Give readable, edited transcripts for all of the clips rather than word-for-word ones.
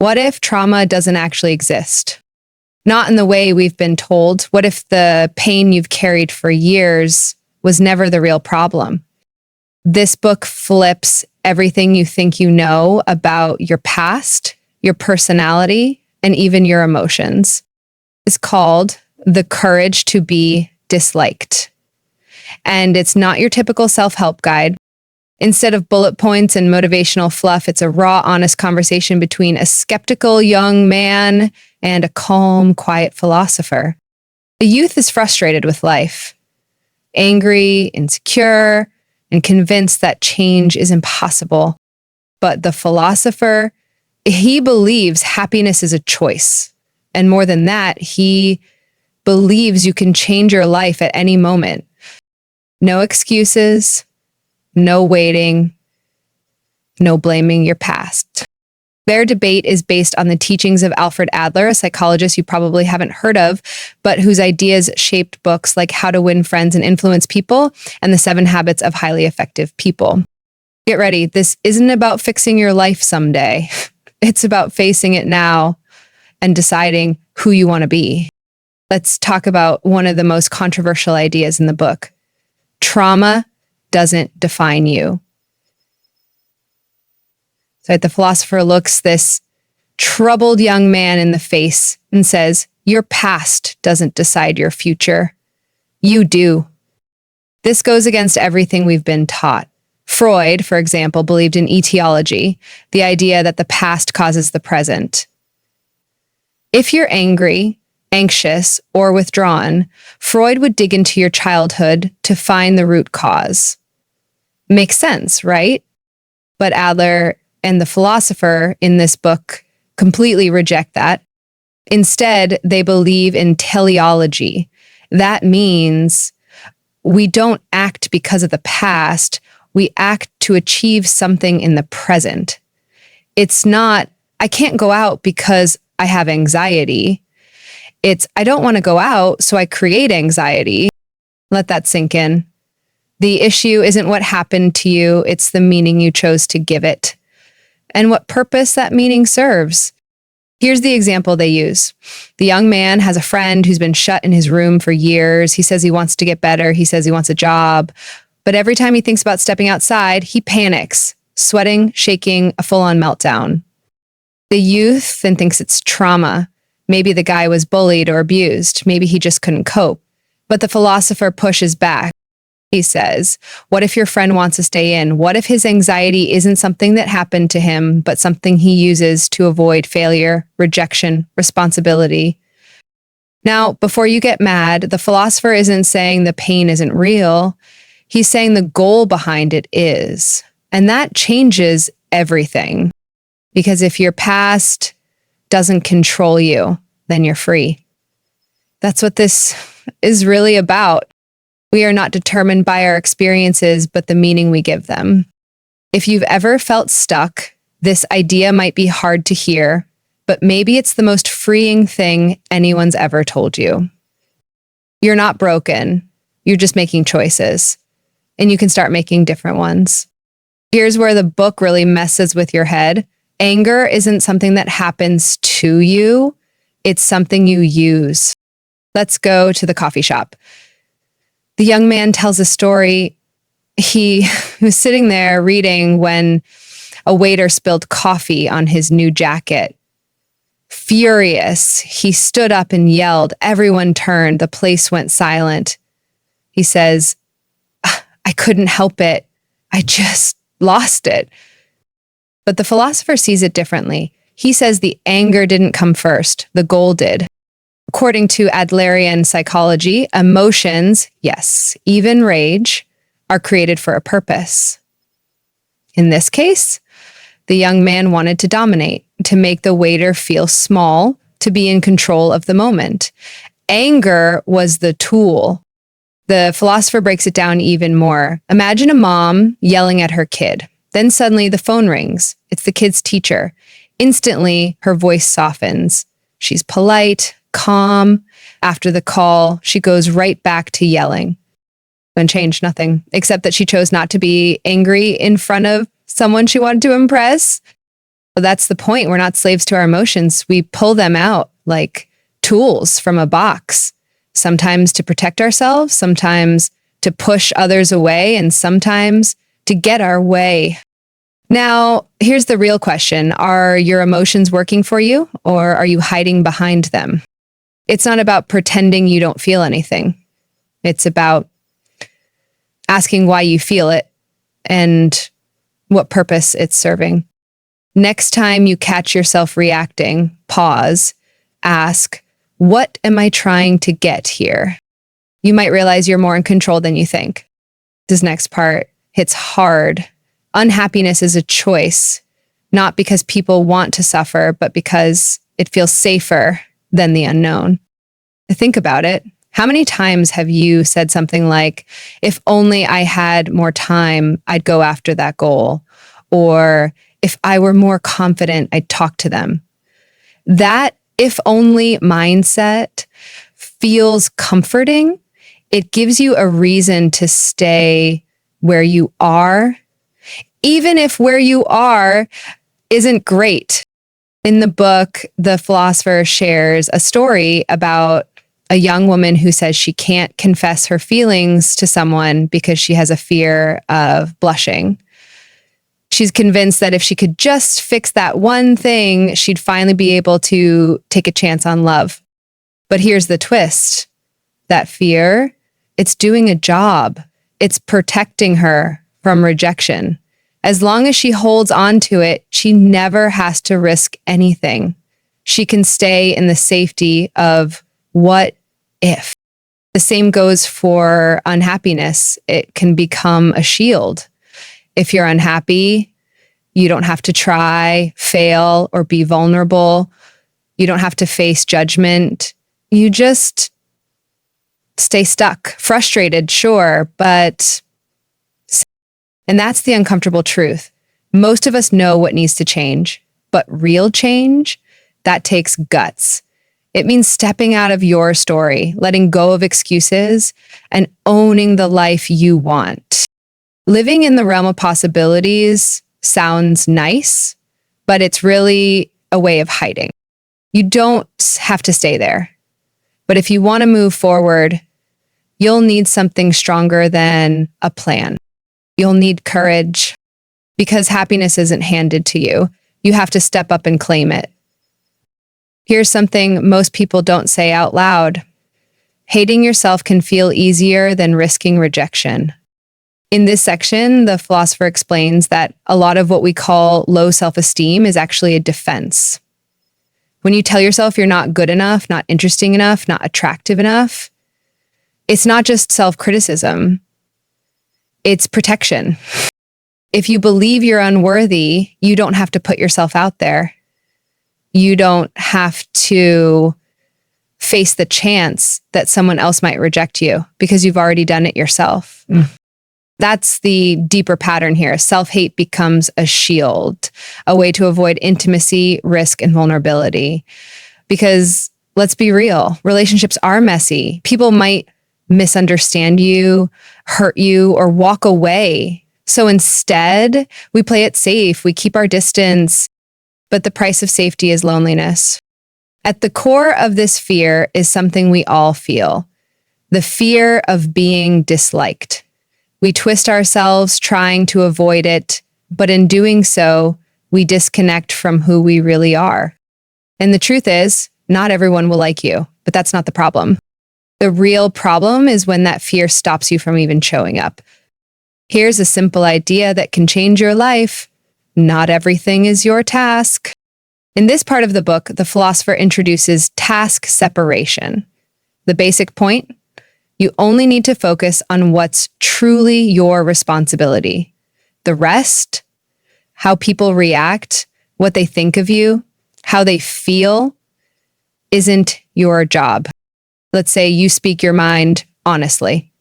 What if trauma doesn't actually exist? Not in the way we've been told. What if the pain you've carried for years was never the real problem? This book flips everything you think you know about your past, your personality, and even your emotions. It's called The Courage to Be Disliked. And it's not your typical self-help guide. Instead of bullet points and motivational fluff, it's a raw, honest conversation between a skeptical young man and a calm, quiet philosopher. The youth is frustrated with life, angry, insecure, and convinced that change is impossible. But the philosopher, he believes happiness is a choice. And more than that, he believes you can change your life at any moment. No excuses, no waiting, no blaming your past. Their debate is based on the teachings of Alfred Adler, a psychologist you probably haven't heard of, but whose ideas shaped books like How to Win Friends and Influence People and The 7 Habits of Highly Effective People. Get ready. This isn't about fixing your life someday. It's about facing it now and deciding who you want to be. Let's talk about one of the most controversial ideas in the book. Trauma doesn't define you. So the philosopher looks this troubled young man in the face and says, your past doesn't decide your future. You do. This goes against everything we've been taught. Freud, for example, believed in etiology, the idea that the past causes the present. If you're angry, anxious, or withdrawn, Freud would dig into your childhood to find the root cause. Makes sense, right? But Adler and the philosopher in this book completely reject that. Instead, they believe in teleology. That means we don't act because of the past. We act to achieve something in the present. It's not, I can't go out because I have anxiety. It's, I don't want to go out, so I create anxiety. Let that sink in. The issue isn't what happened to you, it's the meaning you chose to give it, and what purpose that meaning serves. Here's the example they use. The young man has a friend who's been shut in his room for years. He says he wants to get better. He says he wants a job. But every time he thinks about stepping outside, he panics, sweating, shaking, a full-on meltdown. The youth then thinks it's trauma. Maybe the guy was bullied or abused. Maybe he just couldn't cope. But the philosopher pushes back. He says, what if your friend wants to stay in? What if his anxiety isn't something that happened to him, but something he uses to avoid failure, rejection, responsibility? Now, before you get mad, the philosopher isn't saying the pain isn't real. He's saying the goal behind it is. And that changes everything. Because if your past doesn't control you, then you're free. That's what this is really about. We are not determined by our experiences, but the meaning we give them. If you've ever felt stuck, this idea might be hard to hear, but maybe it's the most freeing thing anyone's ever told you. You're not broken. You're just making choices, and you can start making different ones. Here's where the book really messes with your head. Anger isn't something that happens to you. It's something you use. Let's go to the coffee shop. The young man tells a story. He was sitting there reading when a waiter spilled coffee on his new jacket. Furious, he stood up and yelled. Everyone turned. The place went silent. He says, I couldn't help it. I just lost it. But the philosopher sees it differently. He says the anger didn't come first. The goal did. According to Adlerian psychology, emotions, yes, even rage, are created for a purpose. In this case, the young man wanted to dominate, to make the waiter feel small, to be in control of the moment. Anger was the tool. The philosopher breaks it down even more. Imagine a mom yelling at her kid. Then suddenly the phone rings. It's the kid's teacher. Instantly, her voice softens. She's polite, calm. After the call, she goes right back to yelling. And changed nothing, except that she chose not to be angry in front of someone she wanted to impress. But that's the point. We're not slaves to our emotions. We pull them out like tools from a box, sometimes to protect ourselves, sometimes to push others away, and sometimes to get our way. Now, here's the real question. Are your emotions working for you, or are you hiding behind them? It's not about pretending you don't feel anything. It's about asking why you feel it and what purpose it's serving. Next time you catch yourself reacting, pause, ask, what am I trying to get here? You might realize you're more in control than you think. This next part hits hard. Unhappiness is a choice, not because people want to suffer, but because it feels safer than the unknown. Think about it. How many times have you said something like, if only I had more time, I'd go after that goal? Or if I were more confident, I'd talk to them. That if only mindset feels comforting. It gives you a reason to stay where you are, even if where you are isn't great. In the book, the philosopher shares a story about a young woman who says she can't confess her feelings to someone because she has a fear of blushing. She's convinced that if she could just fix that one thing, she'd finally be able to take a chance on love. But here's the twist. That fear, it's doing a job. It's protecting her from rejection. As long as she holds on to it, she never has to risk anything. She can stay in the safety of what if. The same goes for unhappiness. It can become a shield. If you're unhappy, you don't have to try, fail, or be vulnerable. You don't have to face judgment. You just stay stuck, frustrated, sure, but... And that's the uncomfortable truth. Most of us know what needs to change, but real change, that takes guts. It means stepping out of your story, letting go of excuses, and owning the life you want. Living in the realm of possibilities sounds nice, but it's really a way of hiding. You don't have to stay there. But if you want to move forward, you'll need something stronger than a plan. You'll need courage, because happiness isn't handed to you. You have to step up and claim it. Here's something most people don't say out loud. Hating yourself can feel easier than risking rejection. In this section, the philosopher explains that a lot of what we call low self-esteem is actually a defense. When you tell yourself you're not good enough, not interesting enough, not attractive enough, it's not just self-criticism. It's protection. If you believe you're unworthy, you don't have to put yourself out there. You don't have to face the chance that someone else might reject you because you've already done it yourself. That's the deeper pattern here. Self-hate becomes a shield, a way to avoid intimacy, risk, and vulnerability. Because let's be real, relationships are messy. People might misunderstand you, hurt you, or walk away. So instead, we play it safe. We keep our distance. But the price of safety is loneliness. At the core of this fear is something we all feel, the fear of being disliked. We twist ourselves trying to avoid it, but in doing so, we disconnect from who we really are. And the truth is, not everyone will like you, but that's not the problem. The real problem is when that fear stops you from even showing up. Here's a simple idea that can change your life. Not everything is your task. In this part of the book, the philosopher introduces task separation. The basic point: you only need to focus on what's truly your responsibility. The rest, how people react, what they think of you, how they feel, isn't your job. Let's say you speak your mind honestly.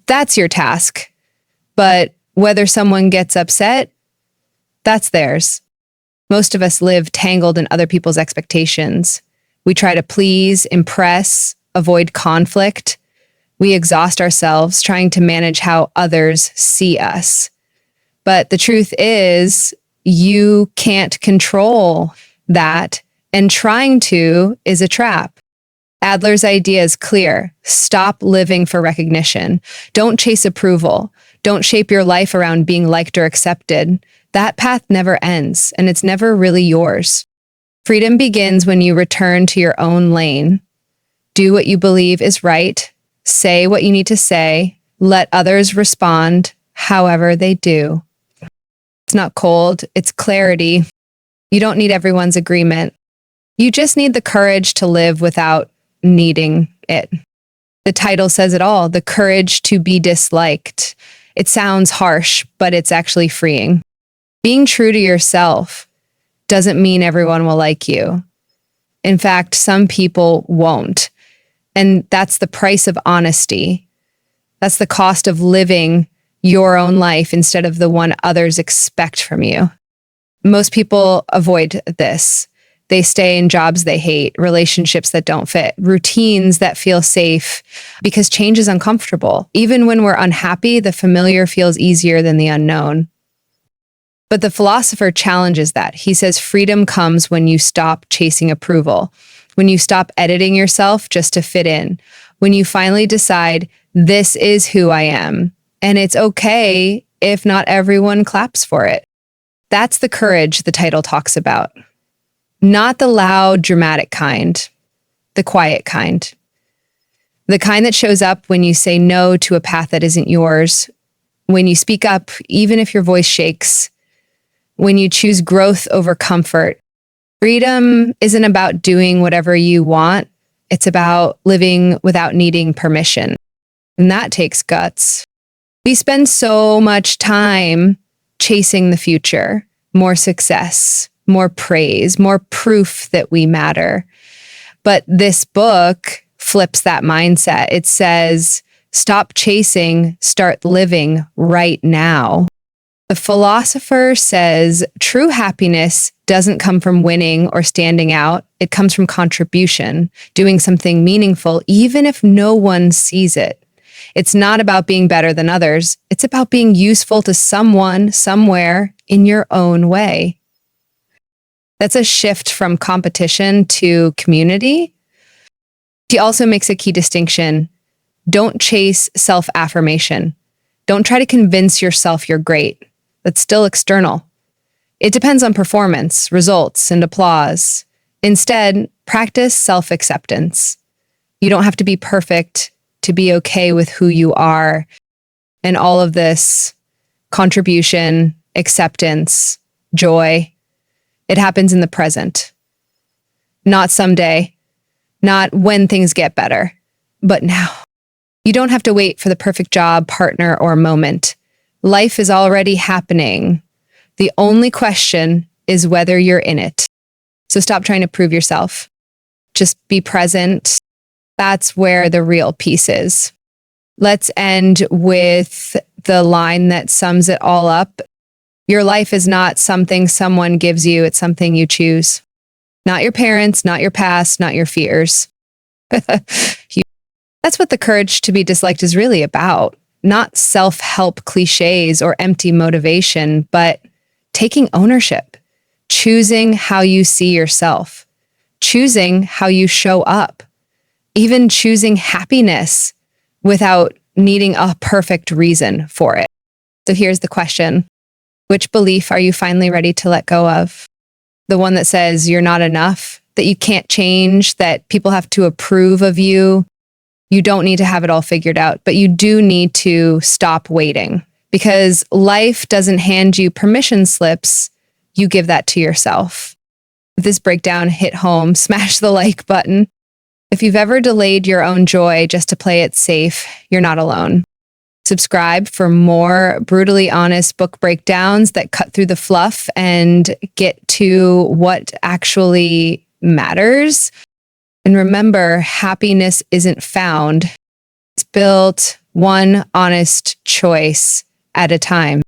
That's your task. But whether someone gets upset, that's theirs. Most of us live tangled in other people's expectations. We try to please, impress, avoid conflict. We exhaust ourselves trying to manage how others see us. But the truth is, you can't control that, and trying to is a trap. Adler's idea is clear. Stop living for recognition. Don't chase approval. Don't shape your life around being liked or accepted. That path never ends, and it's never really yours. Freedom begins when you return to your own lane. Do what you believe is right. Say what you need to say. Let others respond however they do. It's not cold, it's clarity. You don't need everyone's agreement. You just need the courage to live without needing it. The title says it all, the courage to be disliked. It sounds harsh, but it's actually freeing. Being true to yourself doesn't mean everyone will like you. In fact, some people won't. And that's the price of honesty. That's the cost of living your own life instead of the one others expect from you. Most people avoid this. They stay in jobs they hate, relationships that don't fit, routines that feel safe, because change is uncomfortable. Even when we're unhappy, the familiar feels easier than the unknown. But the philosopher challenges that. He says freedom comes when you stop chasing approval, when you stop editing yourself just to fit in, when you finally decide, this is who I am, and it's okay if not everyone claps for it. That's the courage the title talks about. Not the loud, dramatic kind, the quiet kind. The kind that shows up when you say no to a path that isn't yours, when you speak up, even if your voice shakes, when you choose growth over comfort. Freedom isn't about doing whatever you want. It's about living without needing permission. And that takes guts. We spend so much time chasing the future, more success, more praise, more proof that we matter. But this book flips that mindset. It says, stop chasing, start living right now. The philosopher says true happiness doesn't come from winning or standing out. It comes from contribution, doing something meaningful, even if no one sees it. It's not about being better than others. It's about being useful to someone, somewhere, in your own way. That's a shift from competition to community. He also makes a key distinction. Don't chase self-affirmation. Don't try to convince yourself you're great. That's still external. It depends on performance, results, and applause. Instead, practice self-acceptance. You don't have to be perfect to be okay with who you are. And all of this contribution, acceptance, joy, it happens in the present. Not someday, not when things get better, but now. You don't have to wait for the perfect job, partner, or moment. Life is already happening. The only question is whether you're in it. So stop trying to prove yourself. Just be present. That's where the real peace is. Let's end with the line that sums it all up. Your life is not something someone gives you, it's something you choose. Not your parents, not your past, not your fears. That's what the courage to be disliked is really about. Not self-help cliches or empty motivation, but taking ownership, choosing how you see yourself, choosing how you show up, even choosing happiness without needing a perfect reason for it. So here's the question. Which belief are you finally ready to let go of? The one that says you're not enough, that you can't change, that people have to approve of you. You don't need to have it all figured out, but you do need to stop waiting, because life doesn't hand you permission slips. You give that to yourself. If this breakdown hit home, smash the like button. If you've ever delayed your own joy just to play it safe, you're not alone. Subscribe for more brutally honest book breakdowns that cut through the fluff and get to what actually matters. And remember, happiness isn't found. It's built one honest choice at a time.